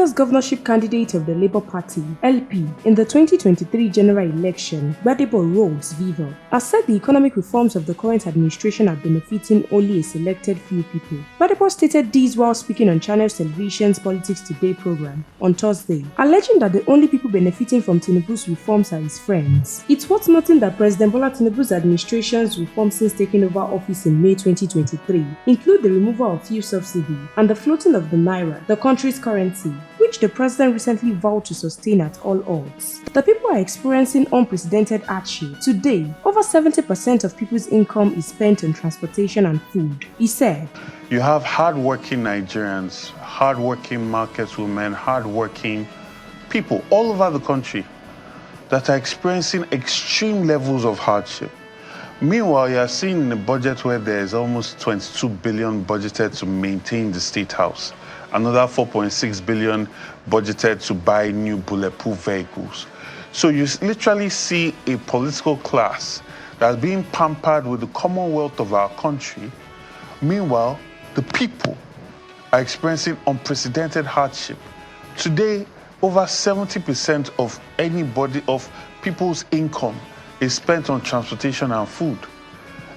Lagos governorship candidate of the Labour Party, LP, in the 2023 general election, Gbadebo Rhodes, vivour, has said the economic reforms of the current administration are benefiting only a selected few people. Gbadebo stated this while speaking on Channels Television's Politics Today program on Thursday, alleging that the only people benefiting from Tinubu's reforms are his friends. It's worth noting that President Bola Tinubu's administration's reforms since taking over office in May 2023 include the removal of fuel subsidy and the floating of the naira, the country's currency, which the president recently vowed to sustain at all odds. The people are experiencing unprecedented hardship. Today, over 70% of people's income is spent on transportation and food, he said. You have hardworking Nigerians, hardworking market women, hardworking people all over the country that are experiencing extreme levels of hardship. Meanwhile, you are seeing in the budget where there is almost 22 billion budgeted to maintain the State House, another 4.6 billion budgeted to buy new bulletproof vehicles. So you literally see a political class that's being pampered with the commonwealth of our country. Meanwhile, the people are experiencing unprecedented hardship. Today, over 70% of people's income is spent on transportation and food.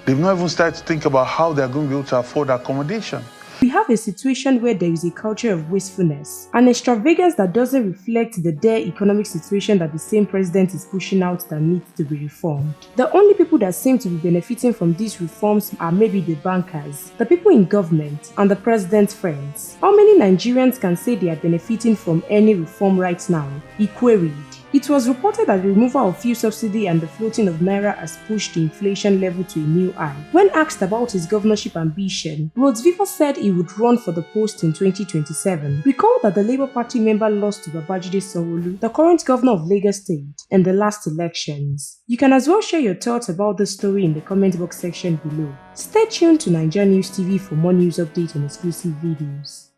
They've not even started to think about how they're going to be able to afford accommodation. We have a situation where there is a culture of wastefulness, an extravagance that doesn't reflect the dire economic situation that the same president is pushing out that needs to be reformed. The only people that seem to be benefiting from these reforms are maybe the bankers, the people in government, and the president's friends. How many Nigerians can say they are benefiting from any reform right now? He queried. It was reported that the removal of fuel subsidy and the floating of naira has pushed the inflation level to a new high. When asked about his governorship ambition, Rhodes vivour said he would run for the post in 2027. Recall that the Labour Party member lost to Babajide Sanwo-Olu, the current governor of Lagos State, in the last elections. You can as well share your thoughts about this story in the comment box section below. Stay tuned to NaijaNews TV for more news updates and exclusive videos.